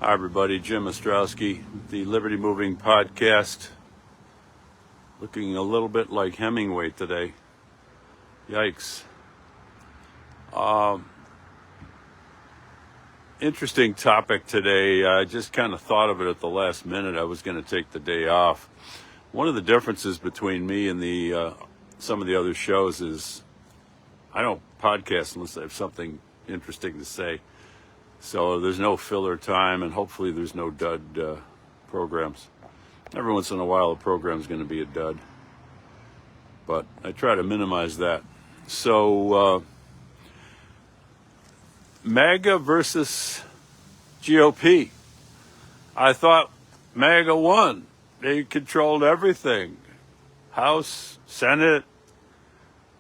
Hi, everybody. Jim Ostrowski, the Liberty Moving Podcast. Looking a little bit like Hemingway today. Yikes. Interesting topic today. I just kind of thought of it at the last minute. I was going to take the day off. One of the differences between me and some of the other shows is I don't podcast unless I have something interesting to say. So there's no filler time, and hopefully there's no dud programs. Every once in a while a program's going to be a dud, but I try to minimize that. So MAGA versus GOP. I thought MAGA won. They controlled everything. House, Senate.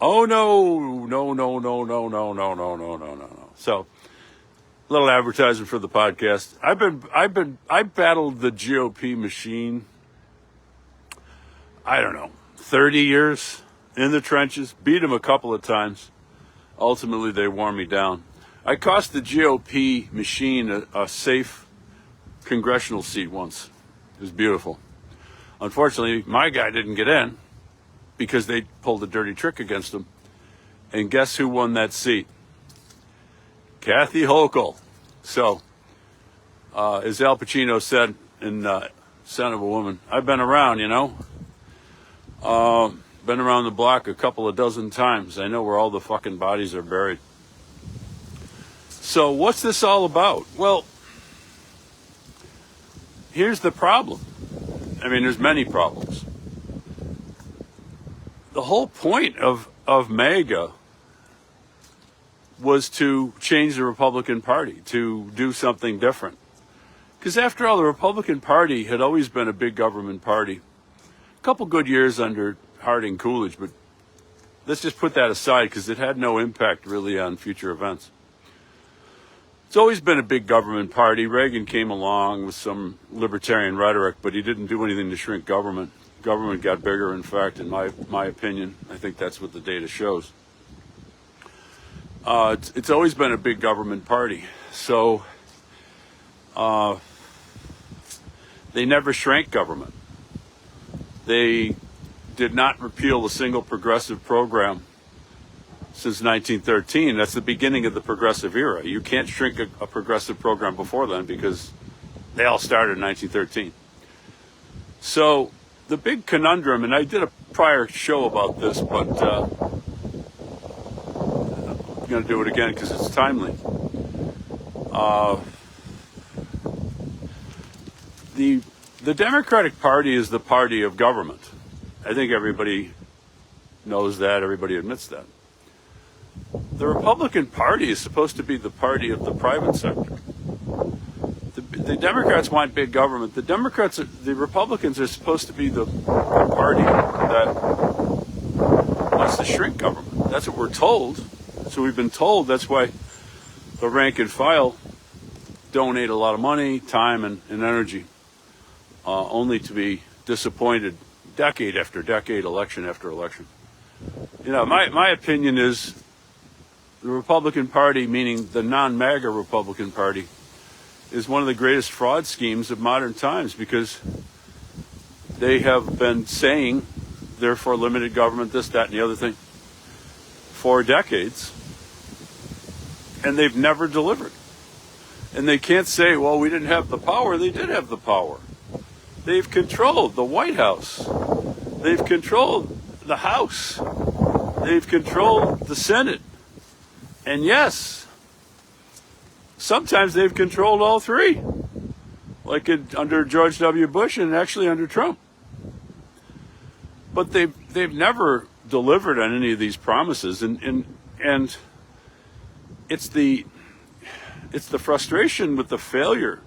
Oh no. So little advertising for the podcast. I battled the GOP machine, I don't know, 30 years in the trenches, beat them a couple of times. Ultimately, they wore me down. I cost the GOP machine a safe congressional seat once. It was beautiful. Unfortunately, my guy didn't get in because they pulled a dirty trick against him. And guess who won that seat? Kathy Hochul. So, as Al Pacino said in Son of a Woman, I've been around, been around the block a couple of dozen times. I know where all the fucking bodies are buried. So what's this all about? Well, here's the problem. I mean, there's many problems. The whole point of MAGA was to change the Republican Party, to do something different. Because after all, the Republican Party had always been a big government party. A couple good years under Harding Coolidge, but let's just put that aside because it had no impact really on future events. It's always been a big government party. Reagan came along with some libertarian rhetoric, but he didn't do anything to shrink government. Government got bigger, in fact, in my opinion. I think that's what the data shows. It's always been a big government party. So they never shrank government. They did not repeal a single progressive program since 1913. That's the beginning of the progressive era. You can't shrink a progressive program before then because they all started in 1913. So the big conundrum, and I did a prior show about this, but I'm going to do it again because it's timely. The Democratic Party is the party of government. I think everybody knows that. Everybody admits that. The Republican Party is supposed to be the party of the private sector. The Democrats want big government. The Republicans are supposed to be the party that wants to shrink government. That's what we're told. So we've been told. That's why the rank and file donate a lot of money, time, and energy, only to be disappointed decade after decade, election after election. My opinion is the Republican Party, meaning the non-MAGA Republican Party, is one of the greatest fraud schemes of modern times because they have been saying they're for limited government, this, that, and the other thing for decades, and they've never delivered. And they can't say, well, we didn't have the power. They did have the power. They've controlled the White House. They've controlled the House. They've controlled the Senate. And yes, sometimes they've controlled all three, like under George W. Bush and actually under Trump. But they've never delivered on any of these promises, and it's the frustration with the failure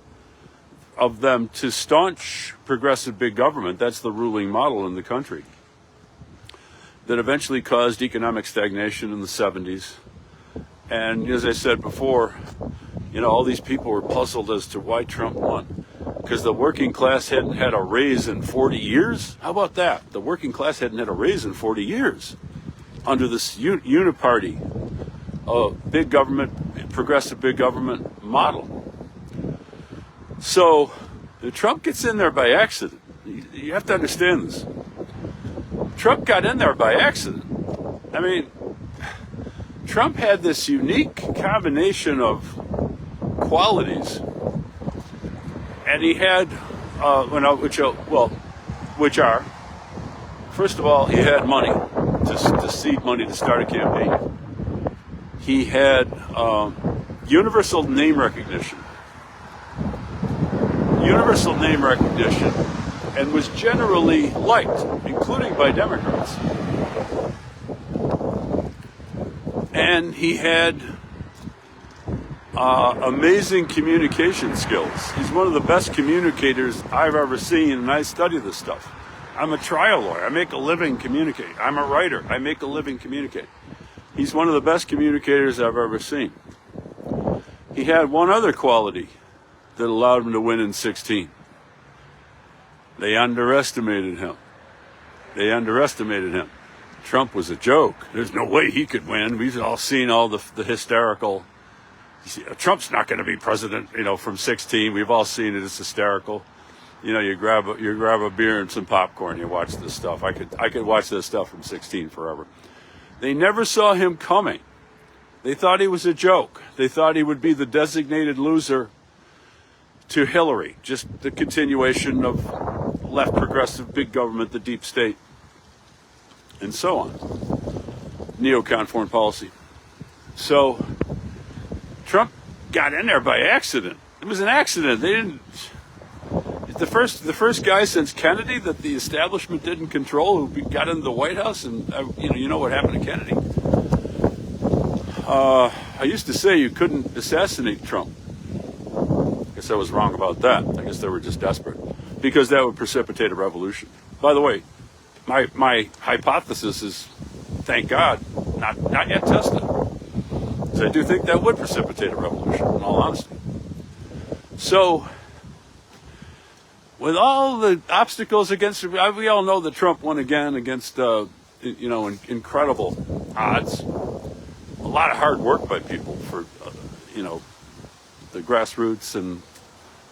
of them to staunch progressive big government. That's the ruling model in the country that eventually caused economic stagnation in the 70s. And as I said before, all these people were puzzled as to why Trump won. Because the working class hadn't had a raise in 40 years? How about that? The working class hadn't had a raise in 40 years under this uniparty, big government, progressive big government model. So Trump gets in there by accident. You have to understand this. Trump got in there by accident. I mean, Trump had this unique combination of qualities, and he had, which are, first of all, he had money, to seed money to start a campaign. He had universal name recognition, and was generally liked, including by Democrats. And he had amazing communication skills. He's one of the best communicators I've ever seen, and I study this stuff. I'm a trial lawyer. I make a living communicating. I'm a writer. I make a living communicating. He's one of the best communicators I've ever seen. He had one other quality that allowed him to win in 2016. They underestimated him. Trump was a joke. There's no way he could win. We've all seen all the hysterical. Trump's not going to be president, from 2016. We've all seen it. It's hysterical. You grab a beer and some popcorn. You watch this stuff. I could watch this stuff from 2016 forever. They never saw him coming. They thought he was a joke. They thought he would be the designated loser to Hillary. Just the continuation of left progressive big government, the deep state, and so on. Neocon foreign policy. So Trump got in there by accident. It was an accident. They didn't. The first guy since Kennedy that the establishment didn't control who got into the White House, and you know what happened to Kennedy. I used to say you couldn't assassinate Trump. I guess I was wrong about that. I guess they were just desperate because that would precipitate a revolution. By the way, my hypothesis is, thank God, not yet tested. Because I do think that would precipitate a revolution, in all honesty. So, with all the obstacles against, we all know that Trump won again against, incredible odds. A lot of hard work by people for, the grassroots and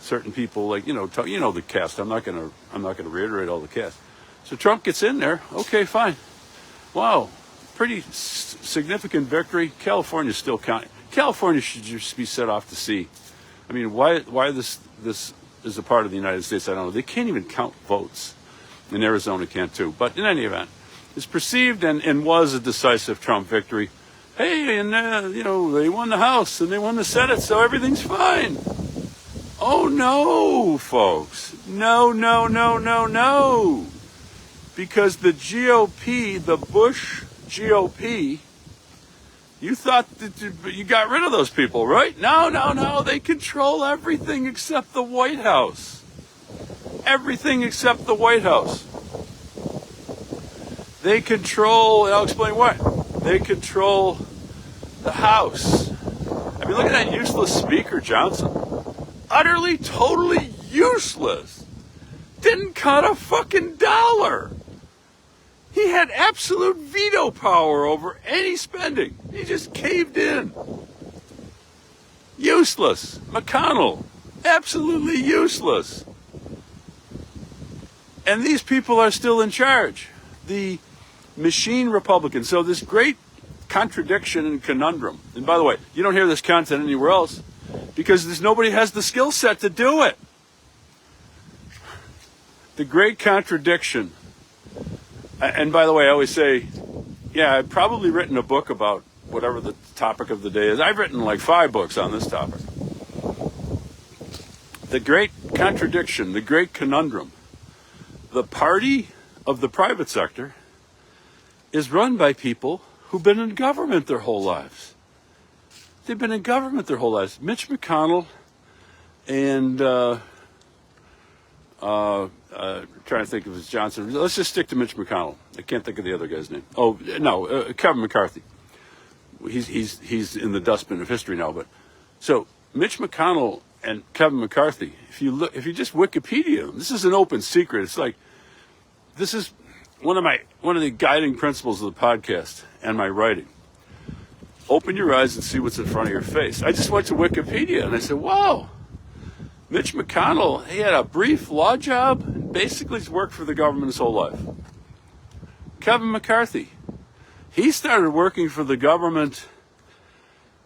certain people the cast. I'm not gonna reiterate all the cast. So Trump gets in there. Okay, fine. Wow, pretty significant victory. California's still counting. California should just be set off to sea. I mean, why this is a part of the United States? I don't know. They can't even count votes, and Arizona can't too. But in any event, it's perceived and was a decisive Trump victory. Hey, and they won the House and they won the Senate, so everything's fine. Oh no, folks. No. Because the GOP, the Bush GOP, you thought that you got rid of those people, right? No. They control everything except the White House. Everything except the White House. They control, and I'll explain what. They control the House. I mean, look at that useless Speaker Johnson. Utterly, totally useless. Didn't cut a fucking dollar. He had absolute veto power over any spending. He just caved in. Useless. McConnell. Absolutely useless. And these people are still in charge. The machine Republicans. So this great contradiction and conundrum. And by the way, you don't hear this content anywhere else because nobody has the skill set to do it. The great contradiction. And by the way, I always say, I've probably written a book about whatever the topic of the day is. I've written like 5 books on this topic. The great contradiction, the great conundrum. The party of the private sector is run by people who've been in government their whole lives. They've been in government their whole lives. Mitch McConnell and trying to think of his Johnson. Let's just stick to Mitch McConnell. I can't think of the other guy's name. Oh no, Kevin McCarthy. He's in the dustbin of history now. But so Mitch McConnell and Kevin McCarthy. If you just Wikipedia them, this is an open secret. It's like this is one of the guiding principles of the podcast and my writing. Open your eyes and see what's in front of your face. I just went to Wikipedia and I said, wow, Mitch McConnell, he had a brief law job, and basically he's worked for the government his whole life. Kevin McCarthy, he started working for the government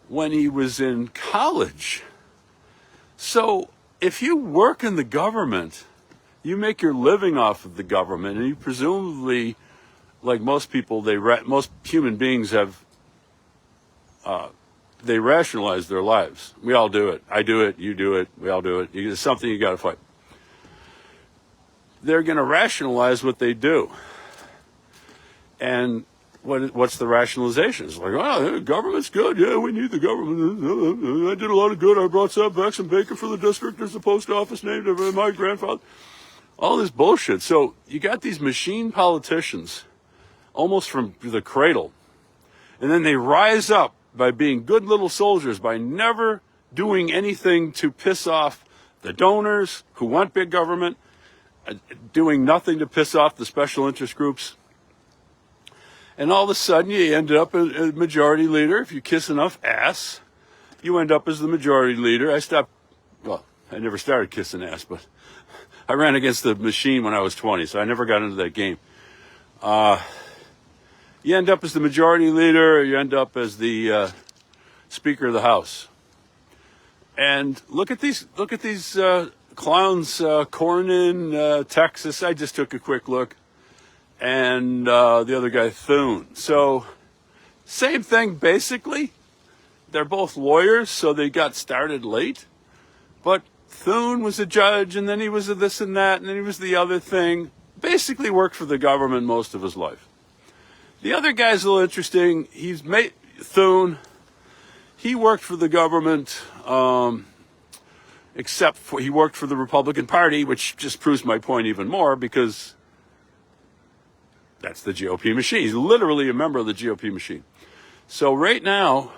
when he was in college. So if you work in the government, you make your living off of the government, and you presumably, like most people, most human beings have, they rationalize their lives. We all do it. I do it. You do it. We all do it. It's something you got to fight. They're going to rationalize what they do. And what's the rationalization? It's like, oh, government's good. Yeah, we need the government. I did a lot of good. I brought back some bacon for the district. There's a post office named after my grandfather. All this bullshit. So you got these machine politicians almost from the cradle. And then they rise up by being good little soldiers, by never doing anything to piss off the donors who want big government, doing nothing to piss off the special interest groups. And all of a sudden, you end up a majority leader. If you kiss enough ass, you end up as the majority leader. I never started kissing ass, but I ran against the machine when I was 20, so I never got into that game. You end up as the majority leader, or you end up as the Speaker of the House. And look at these clowns, Cornyn, Texas. I just took a quick look. And the other guy, Thune. So, same thing, basically. They're both lawyers, so they got started late. But Thune was a judge, and then he was a this and that, and then he was the other thing. Basically worked for the government most of his life. The other guy's a little interesting. Thune, he worked for the government, except for he worked for the Republican Party, which just proves my point even more, because that's the GOP machine. He's literally a member of the GOP machine. So right now,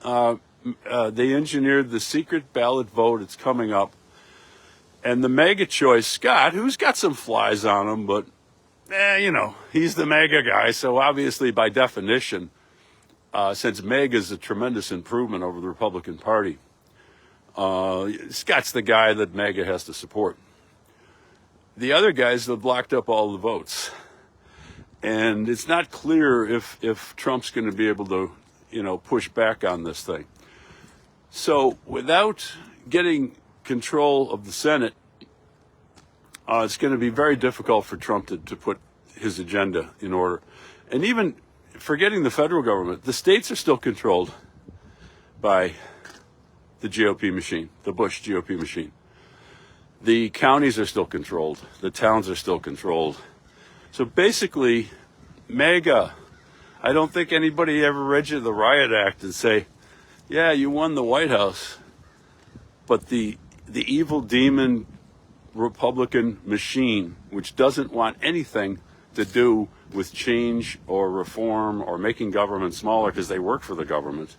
they engineered the secret ballot vote. It's coming up. And the MAGA choice, Scott, who's got some flies on him, but, he's the MAGA guy. So obviously, by definition, since MAGA is a tremendous improvement over the Republican Party, Scott's the guy that MAGA has to support. The other guys have blocked up all the votes. And it's not clear if Trump's going to be able to, push back on this thing. So without getting control of the Senate, it's going to be very difficult for Trump to put his agenda in order. And even forgetting the federal government, the states are still controlled by the GOP machine, the Bush GOP machine. The counties are still controlled. The towns are still controlled. So basically, MAGA, I don't think anybody ever read you the Riot Act and say, yeah, you won the White House, but the evil demon Republican machine, which doesn't want anything to do with change or reform or making government smaller because they work for the government,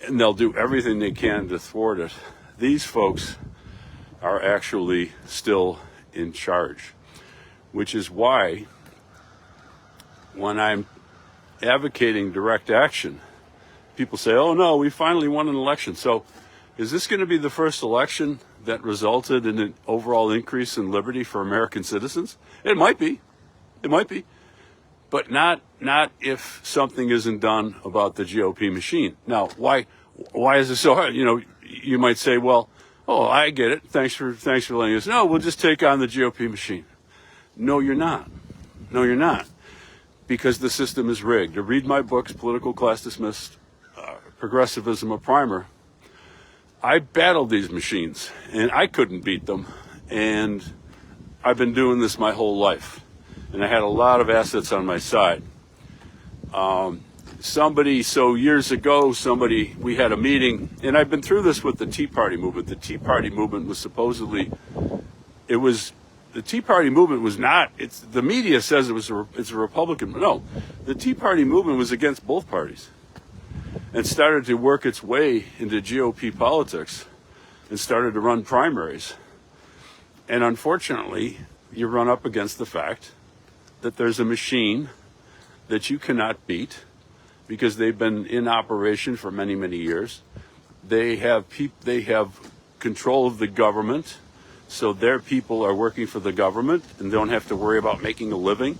and they'll do everything they can to thwart it. These folks are actually still in charge, which is why when I'm advocating direct action, people say, oh no, we finally won an election. So is this going to be the first election that resulted in an overall increase in liberty for American citizens? It might be. It might be. But not if something isn't done about the GOP machine. Now, why is it so hard? You might say, well, oh, I get it. Thanks for letting us know. We'll just take on the GOP machine. No, you're not. No, you're not. Because the system is rigged. To read my books, Political Class Dismissed, Progressivism, a Primer, I battled these machines, and I couldn't beat them. And I've been doing this my whole life. And I had a lot of assets on my side. Years ago, we had a meeting, and I've been through this with the Tea Party movement. The Tea Party movement was the Tea Party movement was not, the media says it's a Republican. No, the Tea Party movement was against both parties and started to work its way into GOP politics and started to run primaries. And unfortunately, you run up against the fact that there's a machine that you cannot beat because they've been in operation for many, many years. They have control of the government, so their people are working for the government and don't have to worry about making a living,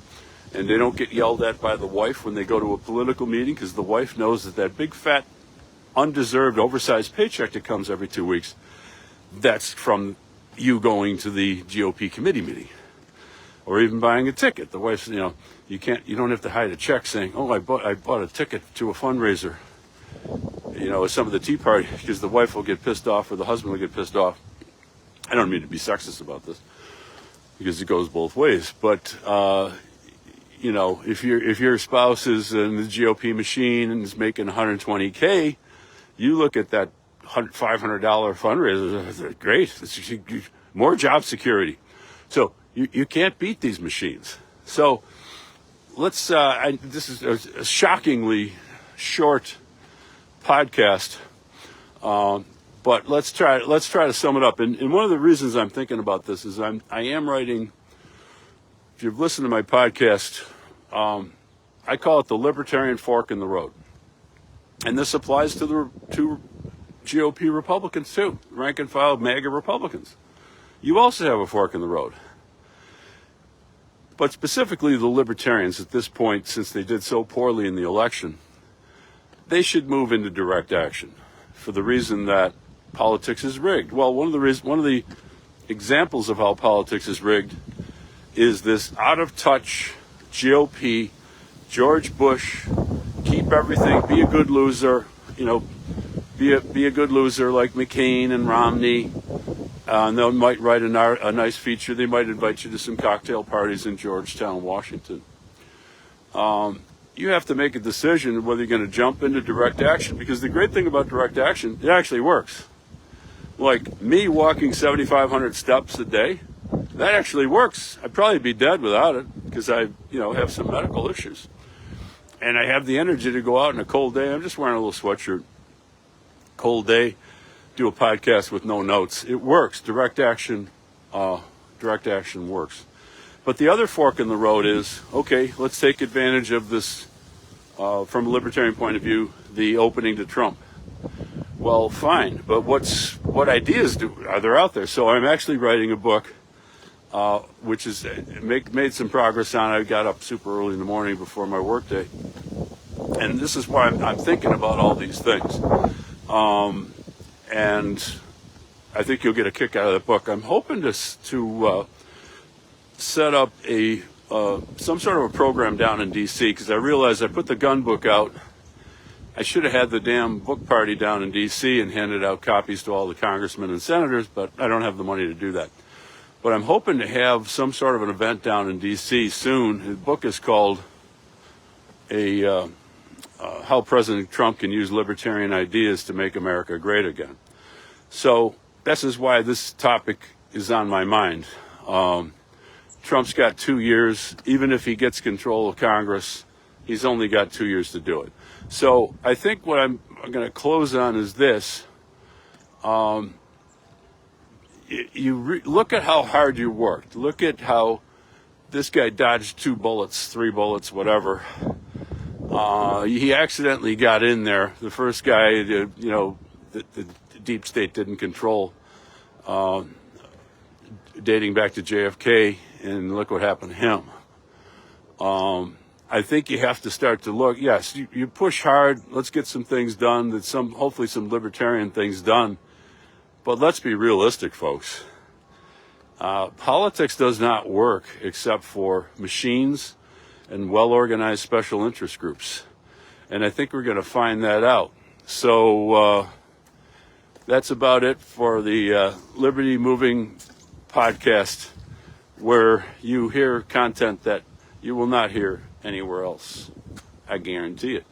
and they don't get yelled at by the wife when they go to a political meeting, because the wife knows that that big fat undeserved oversized paycheck that comes every 2 weeks, that's from you going to the GOP committee meeting or even buying a ticket. The wife's, you don't have to hide a check saying, oh, I bought a ticket to a fundraiser, with some of the Tea Party, because the wife will get pissed off or the husband will get pissed off. I don't mean to be sexist about this, because it goes both ways. But, if your spouse is in the GOP machine and is making $120K, you look at that $500 fundraiser, great, it's more job security. So you can't beat these machines. So let's, this is a shockingly short podcast, but let's try to sum it up. And one of the reasons I'm thinking about this is I am writing, if you've listened to my podcast, I call it the libertarian fork in the road. And this applies to GOP Republicans too, rank and file MAGA Republicans. You also have a fork in the road. But specifically the libertarians at this point, since they did so poorly in the election, they should move into direct action for the reason that politics is rigged. Well, one of the examples of how politics is rigged is this out-of-touch GOP, George Bush, keep everything, be a good loser, be a good loser like McCain and Romney. And they might write a nice feature. They might invite you to some cocktail parties in Georgetown, Washington. You have to make a decision whether you're going to jump into direct action, because the great thing about direct action, it actually works. Like me walking 7,500 steps a day, that actually works. I'd probably be dead without it, because I, have some medical issues. And I have the energy to go out in a cold day. I'm just wearing a little sweatshirt. Cold day, do a podcast with no notes. It works. Direct action works. But the other fork in the road is, okay, let's take advantage of this, from a libertarian point of view, the opening to Trump. Well, fine, but what ideas are there out there? So I'm actually writing a book, which is made some progress on. I got up super early in the morning before my workday, and this is why I'm thinking about all these things. And I think you'll get a kick out of that book. I'm hoping to set up some sort of a program down in D.C., because I realized I put the gun book out. I should have had the damn book party down in D.C. and handed out copies to all the congressmen and senators, but I don't have the money to do that. But I'm hoping to have some sort of an event down in D.C. soon. The book is called How President Trump Can Use Libertarian Ideas to Make America Great Again. So this is why this topic is on my mind. Trump's got 2 years. Even if he gets control of Congress, he's only got 2 years to do it. So I think what I'm going to close on is this. Look at how hard you worked. Look at how this guy dodged 2 bullets, 3 bullets, whatever. He accidentally got in there. The first guy, the deep state didn't control, dating back to JFK, and look what happened to him. I think you have to start to look. Yes, you push hard. Let's get some things done. Hopefully some libertarian things done. But let's be realistic, folks. Politics does not work except for machines and well-organized special interest groups. And I think we're going to find that out. So that's about it for the Liberty Moving podcast, where you hear content that you will not hear anywhere else. I guarantee it.